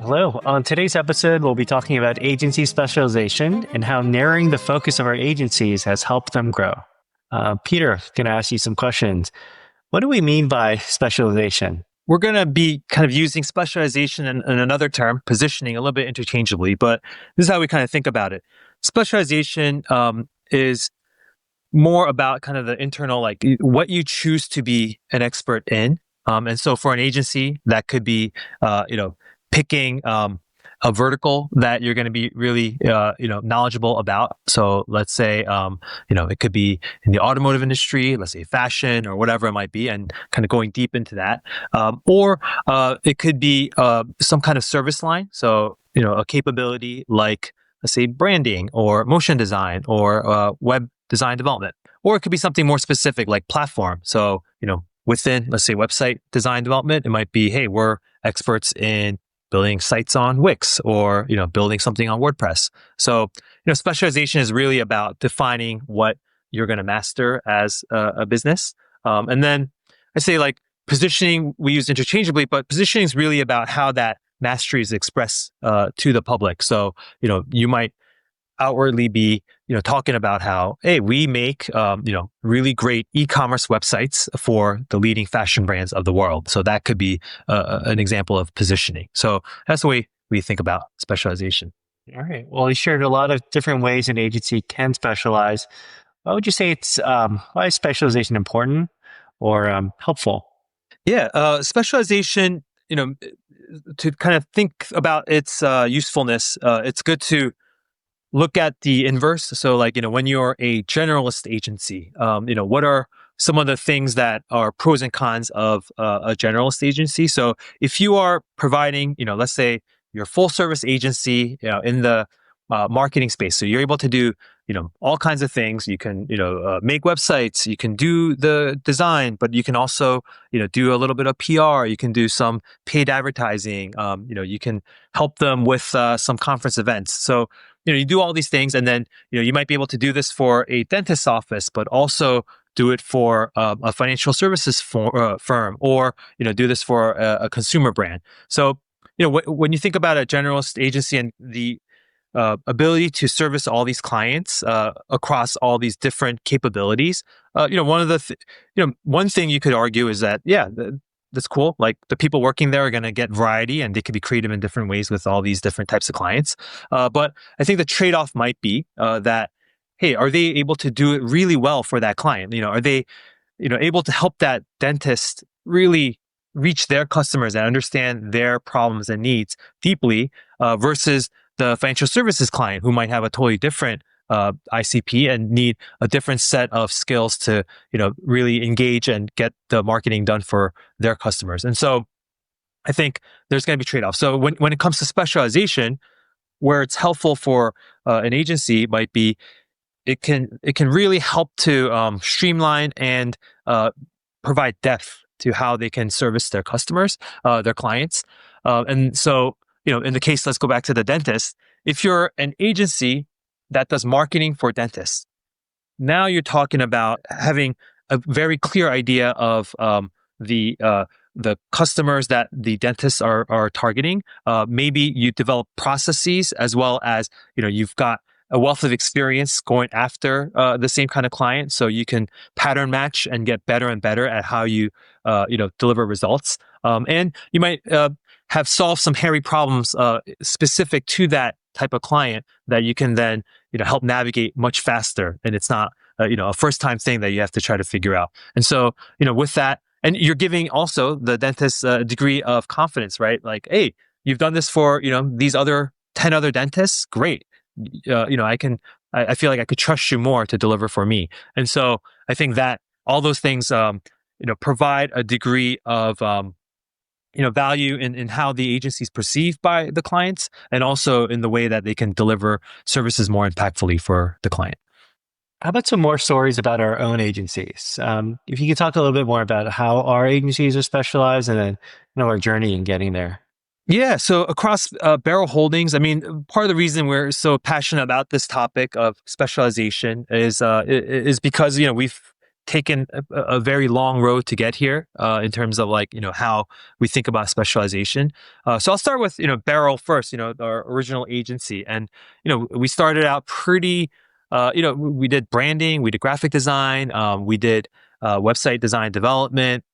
Hello. On today's episode, we'll be talking about agency specialization and how narrowing the focus of our agencies has helped them grow. Peter, going to ask you some questions. What do we mean by specialization? We're going to be kind of using specialization and another term, positioning, a little bit interchangeably, but this is how we kind of think about it. Specialization is more about kind of the internal, like what you choose to be an expert in. And so for an agency, that could be, picking a vertical that you're going to be really, knowledgeable about. So let's say, it could be in the automotive industry, let's say fashion or whatever it might be, and kind of going deep into that. Or it could be some kind of service line. So, a capability like, let's say, branding or motion design or web design development. Or it could be something more specific like platform. So, within, let's say, website design development, it might be, hey, we're experts in building sites on Wix or, building something on WordPress. So, specialization is really about defining what you're going to master as a business. And then I say like positioning, we use interchangeably, but positioning is really about how that mastery is expressed to the public. So, you might outwardly be, talking about how, hey, we make, really great e-commerce websites for the leading fashion brands of the world. So that could be an example of positioning. So that's the way we think about specialization. All right. Well, you shared a lot of different ways an agency can specialize. Why would you say why is specialization important or helpful? Yeah, specialization, to kind of think about its usefulness, it's good to look at the inverse. So like, when you're a generalist agency, what are some of the things that are pros and cons of a generalist agency? So if you are providing, let's say you're a full service agency, in the marketing space, so you're able to do, all kinds of things. You can, make websites, you can do the design, but you can also, do a little bit of PR. You can do some paid advertising. You can help them with some conference events. So, you do all these things, and then, you might be able to do this for a dentist's office, but also do it for a financial services firm, or, do this for a consumer brand. So, when you think about a generalist agency and the ability to service all these clients across all these different capabilities, one thing you could argue is that, that's cool. Like the people working there are going to get variety and they can be creative in different ways with all these different types of clients. But I think the trade-off might be that, hey, are they able to do it really well for that client? Are they, able to help that dentist really reach their customers and understand their problems and needs deeply versus the financial services client who might have a totally different ICP and need a different set of skills to, really engage and get the marketing done for their customers. And so I think there's going to be trade-offs. So when it comes to specialization, where it's helpful for an agency might be, it can really help to streamline and provide depth to how they can service their customers, their clients. And so, in the case, let's go back to the dentist. If you're an agency that does marketing for dentists, now you're talking about having a very clear idea of the customers that the dentists are targeting. Maybe you develop processes as well as, you've got a wealth of experience going after the same kind of client, so you can pattern match and get better and better at how you deliver results. And you might have solved some hairy problems specific to that type of client that you can then help navigate much faster, and it's not a first time thing that you have to try to figure out. And so with that, and you're giving also the dentist a degree of confidence, right? Like, hey, you've done this for these other 10 other dentists, great. I feel like I could trust you more to deliver for me. And so I think that all those things provide a degree of value in how the agency is perceived by the clients, and also in the way that they can deliver services more impactfully for the client. How about some more stories about our own agencies? If you could talk a little bit more about how our agencies are specialized and then our journey in getting there. Yeah, so across Barrel Holdings, I mean, part of the reason we're so passionate about this topic of specialization is because we've taken a very long road to get here in terms of like, how we think about specialization. So I'll start with, Barrel first, our original agency. And, we started out pretty, we did branding, we did graphic design, we did website design development,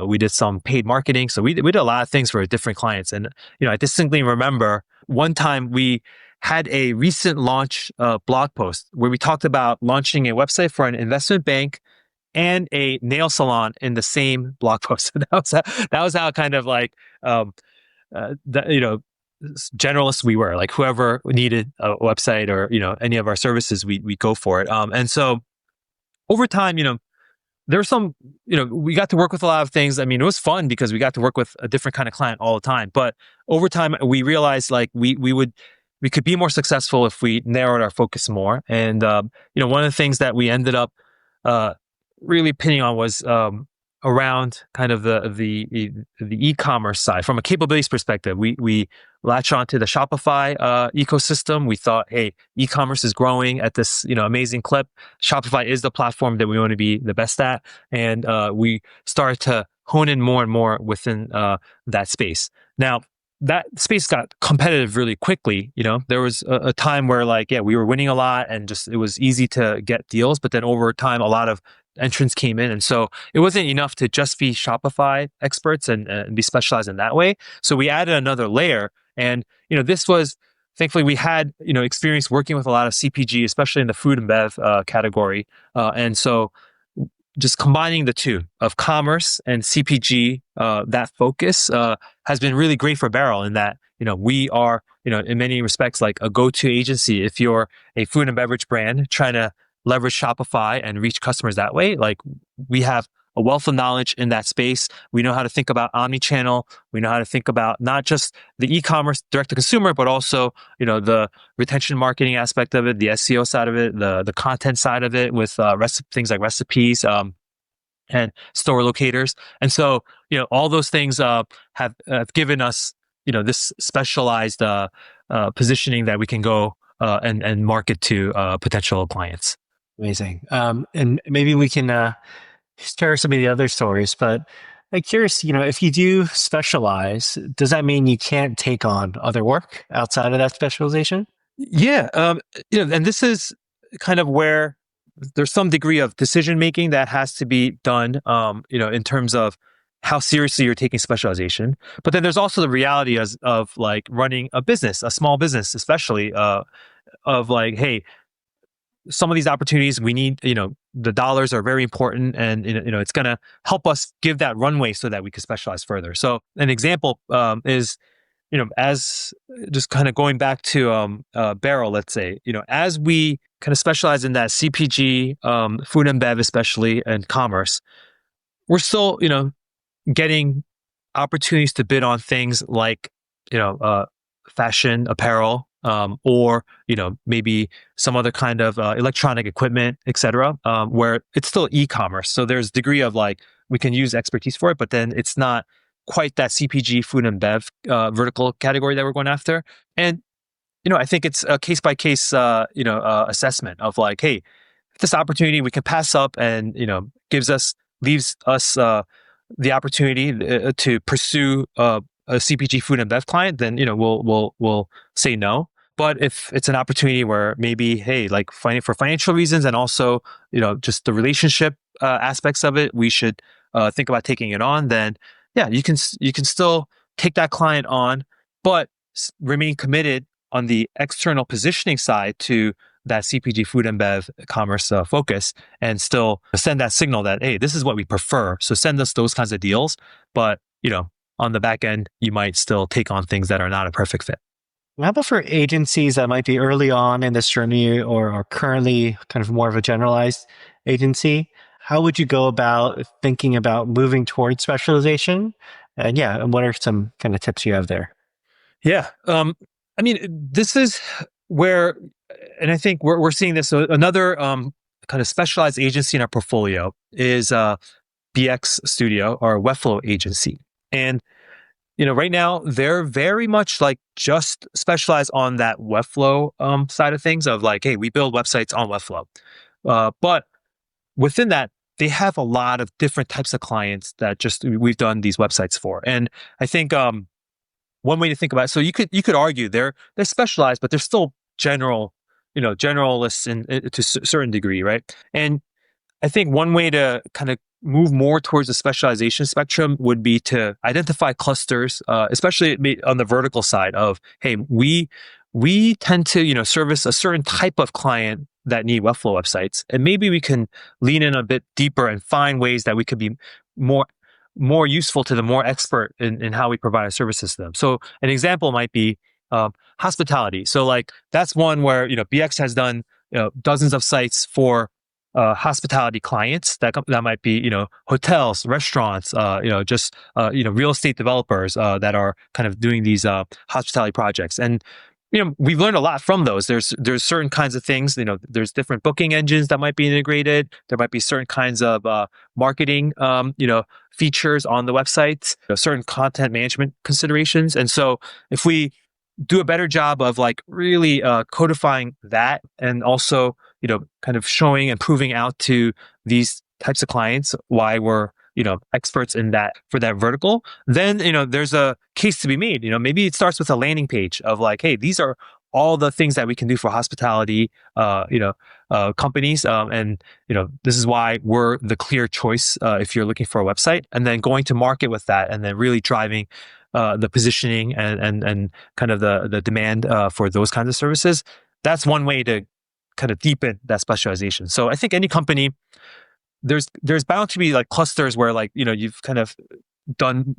we did some paid marketing. So we did a lot of things for different clients. And, I distinctly remember one time we had a recent launch blog post where we talked about launching a website for an investment bank and a nail salon in the same blog post. That was how kind of like generalists we were. Like whoever needed a website or any of our services, we go for it. And so over time, there were some, we got to work with a lot of things. I mean, it was fun because we got to work with a different kind of client all the time. But over time, we realized like we could be more successful if we narrowed our focus more. And one of the things that we ended up really pinning on was around kind of the e-commerce side. From a capabilities perspective, we latch onto the Shopify ecosystem. We thought, hey, e-commerce is growing at this amazing clip. Shopify is the platform that we want to be the best at, and we started to hone in more and more within that space. Now, that space got competitive really quickly. There was a time where we were winning a lot and just it was easy to get deals, but then over time, a lot of entrants came in. And so it wasn't enough to just be Shopify experts and be specialized in that way. So we added another layer. And, this was, thankfully we had, experience working with a lot of CPG, especially in the food and bev category. And so just combining the two of commerce and CPG, that focus has been really great for Barrel in that, we are, in many respects, like a go-to agency. If you're a food and beverage brand trying to leverage Shopify and reach customers that way, like we have a wealth of knowledge in that space. We know how to think about omni-channel. We know how to think about not just the e-commerce direct to consumer, but also, the retention marketing aspect of it, the SEO side of it, the content side of it with things like recipes and store locators. And so, all those things have given us, this specialized positioning that we can go and market to potential clients. Amazing. And maybe we can share some of the other stories, but I'm curious, if you do specialize, does that mean you can't take on other work outside of that specialization? Yeah. And this is kind of where there's some degree of decision making that has to be done, in terms of how seriously you're taking specialization. But then there's also the reality of like running a business, a small business, especially of like, hey, some of these opportunities we need, the dollars are very important and, it's going to help us give that runway so that we can specialize further. So an example is, as just kind of going back to Barrel, let's say, as we kind of specialize in that CPG, food and bev, especially, and commerce, we're still, getting opportunities to bid on things like, fashion, apparel, or maybe some other kind of electronic equipment, etc., where it's still e-commerce. So there's a degree of like we can use expertise for it, but then it's not quite that CPG, food and bev vertical category that we're going after. And I think it's a case by case assessment of like, hey, this opportunity we can pass up and leaves us the opportunity to pursue a CPG food and bev client, then we'll say no. But if it's an opportunity where maybe, hey, like for financial reasons and also just the relationship aspects of it, we should think about taking it on. Then yeah, you can still take that client on, but remain committed on the external positioning side to that CPG food and bev commerce focus, and still send that signal that, hey, this is what we prefer. So send us those kinds of deals. But, on the back end, you might still take on things that are not a perfect fit. How about for agencies that might be early on in this journey or are currently kind of more of a generalized agency? How would you go about thinking about moving towards specialization? And what are some kind of tips you have there? Yeah. I mean, this is where, and I think we're seeing this. Another kind of specialized agency in our portfolio is BX Studio, our Webflow agency. And, right now they're very much like just specialized on that Webflow side of things of like, hey, we build websites on Webflow. But within that, they have a lot of different types of clients that just we've done these websites for. And I think one way to think about it, so you could argue they're specialized, but they're still generalists to a certain degree, right? And I think one way to kind of move more towards the specialization spectrum would be to identify clusters, especially on the vertical side of, hey, we tend to, service a certain type of client that need Webflow websites, and maybe we can lean in a bit deeper and find ways that we could be more more useful to the more expert in how we provide our services to them. So an example might be hospitality. So like that's one where BX has done dozens of sites for hospitality clients that might be hotels, restaurants, just real estate developers that are kind of doing these hospitality projects. And we've learned a lot from those. There's certain kinds of things. There's different booking engines that might be integrated. There might be certain kinds of marketing features on the websites. Certain content management considerations. And so if we do a better job of like really codifying that, and also kind of showing and proving out to these types of clients why we're experts in that for that vertical, then there's a case to be made. Maybe it starts with a landing page of like, hey, these are all the things that we can do for hospitality companies, and this is why we're the clear choice if you're looking for a website, and then going to market with that, and then really driving the positioning and kind of the demand for those kinds of services. That's one way to kind of deepen that specialization. So I think any company, there's bound to be like clusters where like you've kind of done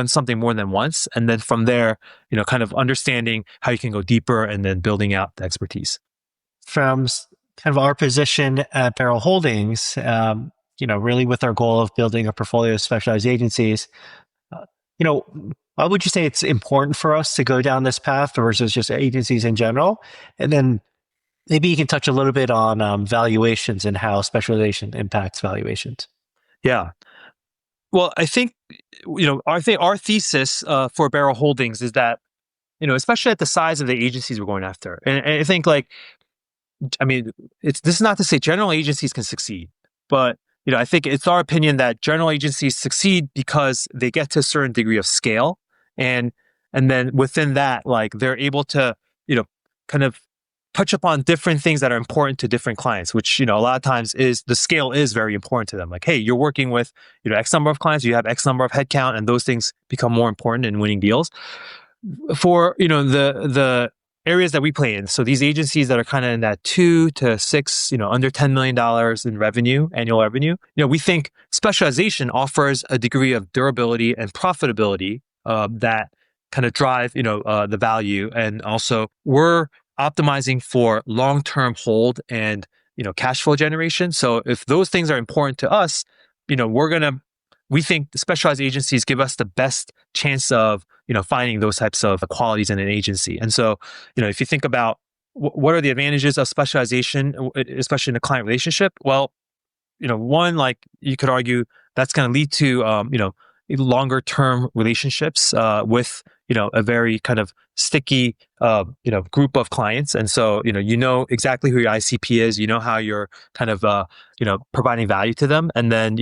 something more than once, and then from there kind of understanding how you can go deeper and then building out the expertise. From kind of our position at Barrel Holdings, really with our goal of building a portfolio of specialized agencies, why would you say it's important for us to go down this path versus just agencies in general? And then maybe you can touch a little bit on valuations and how specialization impacts valuations. Yeah. Well, I think our thesis for Barrel Holdings is that especially at the size of the agencies we're going after, and I think this is not to say general agencies can succeed, but I think it's our opinion that general agencies succeed because they get to a certain degree of scale, and then within that, like they're able to kind of touch upon different things that are important to different clients, which a lot of times is the scale is very important to them. Like, hey, you're working with X number of clients, you have X number of headcount, and those things become more important in winning deals. For the areas that we play in, so these agencies that are kind of in that 2 to 6, under $10 million in revenue, annual revenue, we think specialization offers a degree of durability and profitability that kind of drive the value, and also we're optimizing for long-term hold and cash flow generation. So if those things are important to us, we think the specialized agencies give us the best chance of finding those types of qualities in an agency. And so if you think about what are the advantages of specialization, especially in a client relationship, well, one, like you could argue that's going to lead to longer term relationships with a very kind of sticky group of clients. And so exactly who your ICP is, how you're kind of providing value to them, and then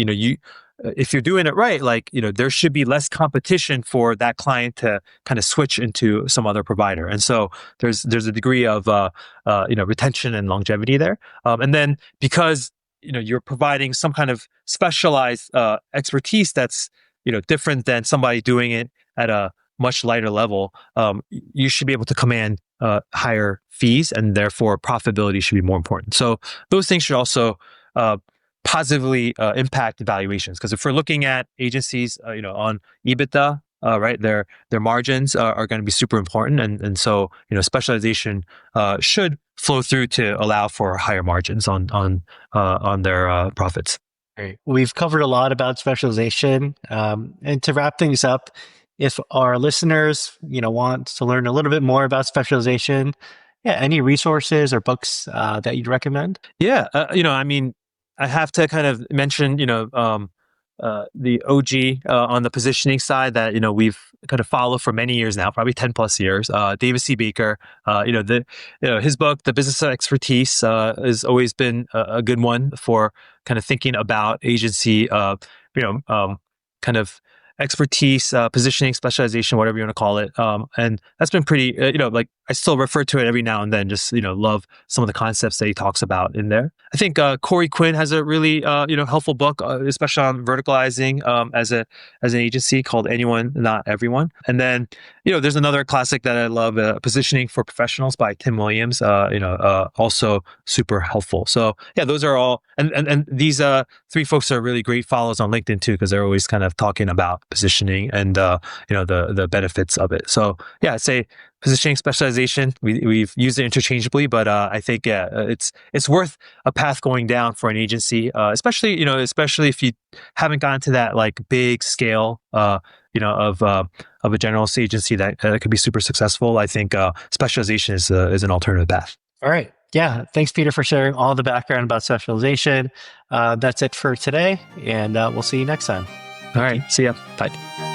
if you're doing it right, like there should be less competition for that client to kind of switch into some other provider. And so there's a degree of retention and longevity there, and then because you're providing some kind of specialized expertise that's different than somebody doing it at a much lighter level, you should be able to command higher fees, and therefore profitability should be more important. So those things should also positively impact valuations, because if we're looking at agencies on EBITDA, right, their margins are going to be super important, and so specialization should flow through to allow for higher margins on their profits. Great. We've covered a lot about specialization. And to wrap things up, if our listeners, want to learn a little bit more about specialization, any resources or books that you'd recommend? Yeah, I have to kind of mention, the OG on the positioning side that we've kind of follow for many years now, probably 10 plus years. David C. Baker, his book, The Business of Expertise, has always been a good one for kind of thinking about agency, kind of expertise, positioning, specialization, whatever you want to call it. And that's been pretty, like I still refer to it every now and then, just, love some of the concepts that he talks about in there. I think Corey Quinn has a really, helpful book, especially on verticalizing as an agency, called Anyone, Not Everyone. And then, there's another classic that I love, Positioning for Professionals by Tim Williams, also super helpful. So yeah, those are all, and these three folks are really great follows on LinkedIn too, because they're always kind of talking about positioning and the benefits of it. So yeah, I'd say positioning, specialization, we've used it interchangeably, but I think it's worth a path going down for an agency, especially if you haven't gotten to that like big scale of a generalist agency that could be super successful. I think specialization is an alternative path. All right. Yeah. Thanks, Peter, for sharing all the background about specialization. That's it for today, and we'll see you next time. All right. See ya. Bye.